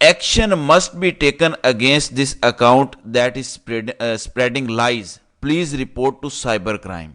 Action must be taken against this account that is spreading lies. Please report to cybercrime.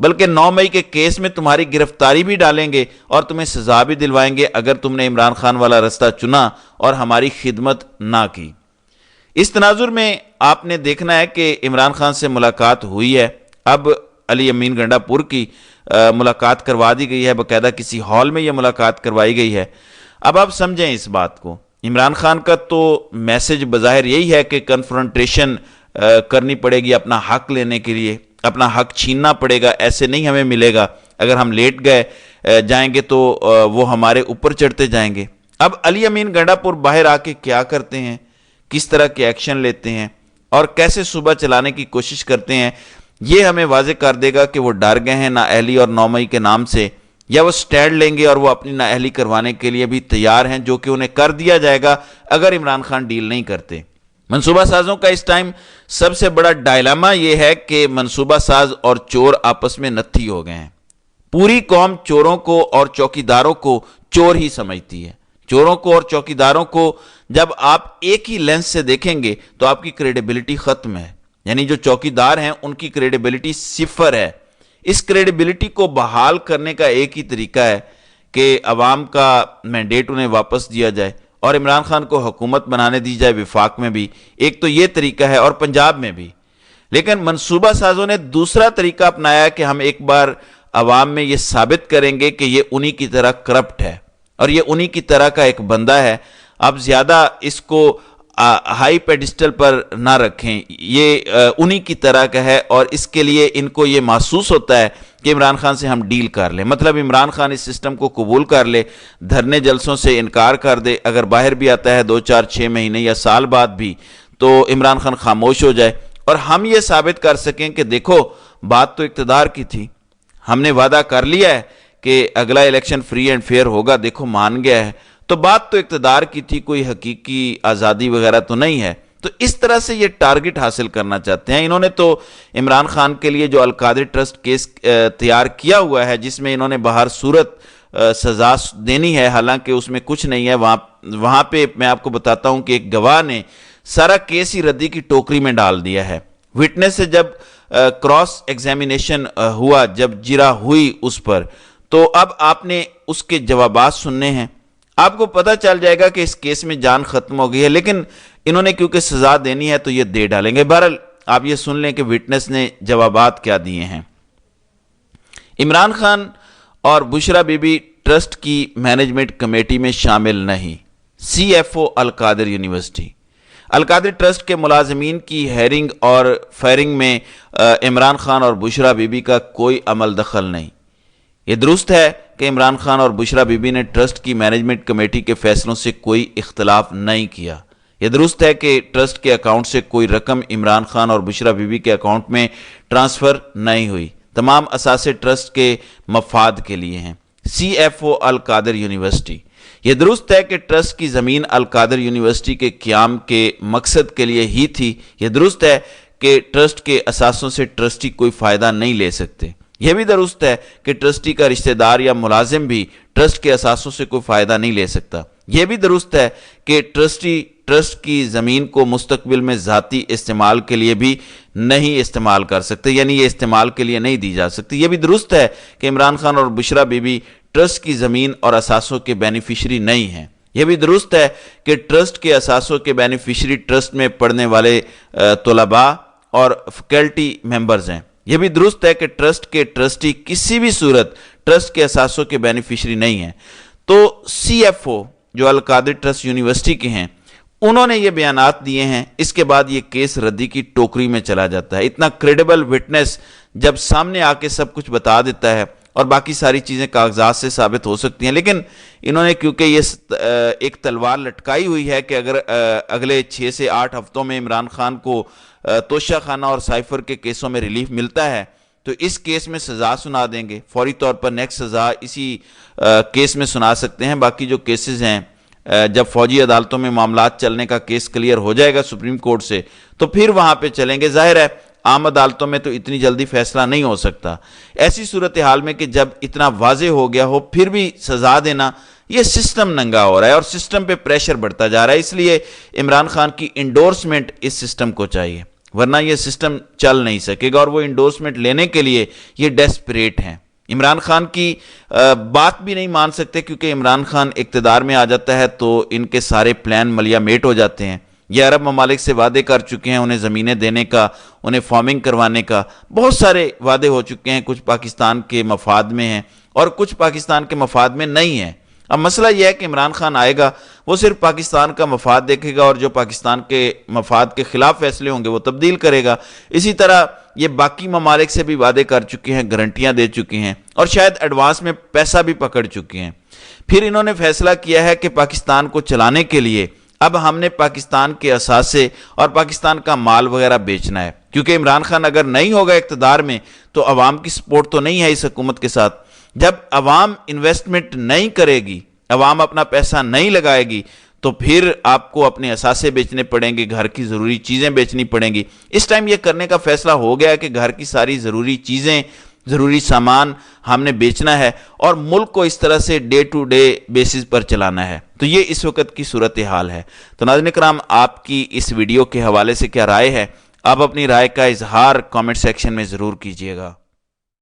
بلکہ 9 مئی کے case میں تمہاری گرفتاری بھی ڈالیں گے اور تمہیں سزا بھی دلوائیں گے اگر تم نے عمران خان والا رستہ چنا اور ہماری خدمت نہ کی۔ اس تناظر میں آپ نے دیکھنا ہے کہ عمران خان سے ملاقات ہوئی ہے، اب علی امین گنڈا پور کی ملاقات کروا دی گئی ہے، باقاعدہ کسی ہال میں یہ ملاقات کروائی گئی ہے۔ اب آپ سمجھیں اس بات کو، عمران خان کا تو میسج بظاہر یہی ہے کہ کنفرنٹیشن کرنی پڑے گی اپنا حق لینے کے لیے، اپنا حق چھیننا پڑے گا، ایسے نہیں ہمیں ملے گا، اگر ہم لیٹ گئے جائیں گے تو وہ ہمارے اوپر چڑھتے جائیں گے۔ اب علی امین گنڈا پور باہر آ کے کیا کرتے ہیں، کس طرح کے ایکشن لیتے ہیں اور کیسے صوبہ چلانے کی کوشش کرتے ہیں، یہ ہمیں واضح کر دے گا کہ وہ ڈر گئے ہیں نااہلی اور 9 مئی کے نام سے، یا وہ سٹینڈ لیں گے اور وہ اپنی نااہلی کروانے کے لیے بھی تیار ہیں، جو کہ انہیں کر دیا جائے گا اگر عمران خان ڈیل نہیں کرتے۔ منصوبہ سازوں کا اس ٹائم سب سے بڑا ڈائلاما یہ ہے کہ منصوبہ ساز اور چور آپس میں نتھی ہو گئے ہیں۔ پوری قوم چوروں کو اور چوکیداروں کو چور ہی سمجھتی ہے۔ چوروں کو اور چوکیداروں کو جب آپ ایک ہی لینس سے دیکھیں گے تو آپ کی کریڈیبلٹی ختم ہے، یعنی جو چوکیدار ہیں ان کی کریڈیبلٹی صفر ہے۔ اس کریڈیبلٹی کو بحال کرنے کا ایک ہی طریقہ ہے کہ عوام کا مینڈیٹ انہیں واپس دیا جائے اور عمران خان کو حکومت بنانے دی جائے، وفاق میں بھی ایک تو یہ طریقہ ہے اور پنجاب میں بھی۔ لیکن منصوبہ سازوں نے دوسرا طریقہ اپنایا کہ ہم ایک بار عوام میں یہ ثابت کریں گے کہ یہ انہی کی طرح کرپٹ ہے اور یہ انہی کی طرح کا ایک بندہ ہے، اب زیادہ اس کو ہائی پیڈسٹل پر نہ رکھیں، یہ انہی کی طرح کا ہے اور اس کے لیے ان کو یہ محسوس ہوتا ہے کہ عمران خان سے ہم ڈیل کر لیں، مطلب عمران خان اس سسٹم کو قبول کر لے، دھرنے جلسوں سے انکار کر دے، اگر باہر بھی آتا ہے 2 4 6 مہینے یا سال بعد بھی تو عمران خان خاموش ہو جائے اور ہم یہ ثابت کر سکیں کہ دیکھو بات تو اقتدار کی تھی، ہم نے وعدہ کر لیا ہے کہ اگلا الیکشن فری اینڈ فیئر ہوگا، دیکھو مان گیا ہے، تو بات تو اقتدار کی تھی، کوئی حقیقی آزادی وغیرہ تو نہیں ہے۔ تو اس طرح سے یہ ٹارگٹ حاصل کرنا چاہتے ہیں۔ انہوں نے تو عمران خان کے لیے جو القادری ٹرسٹ کیس تیار کیا ہوا ہے جس میں انہوں نے بہر صورت سزا دینی ہے، حالانکہ اس میں کچھ نہیں ہے، وہاں پہ میں آپ کو بتاتا ہوں کہ ایک گواہ نے سارا کیس ہی ردی کی ٹوکری میں ڈال دیا ہے۔ وٹنس سے جب کراس ایگزامینیشن ہوا، جب جرا ہوئی اس پر، تو اب آپ نے اس کے جوابات سننے ہیں، آپ کو پتہ چل جائے گا کہ اس کیس میں جان ختم ہو گئی ہے، لیکن انہوں نے کیونکہ سزا دینی ہے تو یہ دے ڈالیں گے۔ بہرحال آپ یہ سن لیں کہ وٹنس نے جوابات کیا دیے ہیں۔ عمران خان اور بشرا بی بی ٹرسٹ کی مینجمنٹ کمیٹی میں شامل نہیں۔ سی ایف او القادر یونیورسٹی القادر ٹرسٹ کے ملازمین کی ہیرنگ اور فائرنگ میں عمران خان اور بشرا بی بی کا کوئی عمل دخل نہیں۔ یہ درست ہے کہ عمران خان اور بشرا بی بی نے ٹرسٹ کی مینجمنٹ کمیٹی کے فیصلوں سے کوئی اختلاف نہیں کیا۔ یہ درست ہے کہ ٹرسٹ کے اکاؤنٹ سے کوئی رقم عمران خان اور بشرا بی بی کے اکاؤنٹ میں ٹرانسفر نہیں ہوئی، تمام اثاثے ٹرسٹ کے مفاد کے لیے ہیں۔ سی ایف او القادر یونیورسٹی یہ درست ہے کہ ٹرسٹ کی زمین القادر یونیورسٹی کے قیام کے مقصد کے لیے ہی تھی۔ یہ درست ہے کہ ٹرسٹ کے اثاثوں سے ٹرسٹی کوئی فائدہ نہیں لے سکتے۔ یہ بھی درست ہے کہ ٹرسٹی کا رشتہ دار یا ملازم بھی ٹرسٹ کے اثاثوں سے کوئی فائدہ نہیں لے سکتا۔ یہ بھی درست ہے کہ ٹرسٹی ٹرسٹ کی زمین کو مستقبل میں ذاتی استعمال کے لیے بھی نہیں استعمال کر سکتے، یعنی یہ استعمال کے لیے نہیں دی جا سکتی۔ یہ بھی درست ہے کہ عمران خان اور بشرا بی بی ٹرسٹ کی زمین اور اثاثوں کے بینیفیشری نہیں ہیں۔ یہ بھی درست ہے کہ ٹرسٹ کے اثاثوں کے بینیفیشری ٹرسٹ میں پڑھنے والے طلباء اور فیکلٹی ممبرز ہیں۔ یہ بھی درست ہے کہ ٹرسٹ کے ٹرسٹی کسی بھی صورت ٹرسٹ کے اثاثوں کے بینیفیشری نہیں ہیں۔ تو سی ایف او جو القادر ٹرسٹ یونیورسٹی کے ہیں، انہوں نے یہ بیانات دیے ہیں، اس کے بعد یہ کیس ردی کی ٹوکری میں چلا جاتا ہے۔ اتنا کریڈیبل وٹنس جب سامنے آ کے سب کچھ بتا دیتا ہے اور باقی ساری چیزیں کاغذات سے ثابت ہو سکتی ہیں، لیکن انہوں نے کیونکہ یہ ایک تلوار لٹکائی ہوئی ہے کہ اگر اگلے 6 سے 8 ہفتوں میں عمران خان کو توشہ خانہ اور سائفر کے کیسوں میں ریلیف ملتا ہے تو اس کیس میں سزا سنا دیں گے، فوری طور پر نیکسٹ سزا اسی کیس میں سنا سکتے ہیں۔ باقی جو کیسز ہیں، جب فوجی عدالتوں میں معاملات چلنے کا کیس کلیئر ہو جائے گا سپریم کورٹ سے تو پھر وہاں پہ چلیں گے۔ ظاہر ہے عام عدالتوں میں تو اتنی جلدی فیصلہ نہیں ہو سکتا۔ ایسی صورتحال میں کہ جب اتنا واضح ہو گیا ہو پھر بھی سزا دینا، یہ سسٹم ننگا ہو رہا ہے اور سسٹم پہ پریشر بڑھتا جا رہا ہے، اس لیے عمران خان کی انڈورسمنٹ اس سسٹم کو چاہیے۔ ورنہ یہ سسٹم چل نہیں سکے گا، اور وہ انڈورسمنٹ لینے کے لیے یہ ڈیسپریٹ ہیں۔ عمران خان کی بات بھی نہیں مان سکتے، کیونکہ عمران خان اقتدار میں آ جاتا ہے تو ان کے سارے پلان ملیا میٹ ہو جاتے ہیں۔ یہ عرب ممالک سے وعدے کر چکے ہیں انہیں زمینیں دینے کا، انہیں فارمنگ کروانے کا، بہت سارے وعدے ہو چکے ہیں، کچھ پاکستان کے مفاد میں ہیں اور کچھ پاکستان کے مفاد میں نہیں ہیں۔ اب مسئلہ یہ ہے کہ عمران خان آئے گا، وہ صرف پاکستان کا مفاد دیکھے گا، اور جو پاکستان کے مفاد کے خلاف فیصلے ہوں گے وہ تبدیل کرے گا۔ اسی طرح یہ باقی ممالک سے بھی وعدے کر چکے ہیں، گارنٹیاں دے چکے ہیں، اور شاید ایڈوانس میں پیسہ بھی پکڑ چکے ہیں۔ پھر انہوں نے فیصلہ کیا ہے کہ پاکستان کو چلانے کے لیے اب ہم نے پاکستان کے اثاثے اور پاکستان کا مال وغیرہ بیچنا ہے، کیونکہ عمران خان اگر نہیں ہوگا اقتدار میں تو عوام کی سپورٹ تو نہیں ہے اس حکومت کے ساتھ۔ جب عوام انویسٹمنٹ نہیں کرے گی، عوام اپنا پیسہ نہیں لگائے گی، تو پھر آپ کو اپنے اثاثے بیچنے پڑیں گے، گھر کی ضروری چیزیں بیچنی پڑیں گی۔ اس ٹائم یہ کرنے کا فیصلہ ہو گیا ہے کہ گھر کی ساری ضروری چیزیں، ضروری سامان ہم نے بیچنا ہے اور ملک کو اس طرح سے ڈے ٹو ڈے بیسس پر چلانا ہے۔ تو یہ اس وقت کی صورتحال ہے۔ تو ناظرین کرام، آپ کی اس ویڈیو کے حوالے سے کیا رائے ہے؟ آپ اپنی رائے کا اظہار کامنٹ سیکشن میں ضرور کیجیے گا۔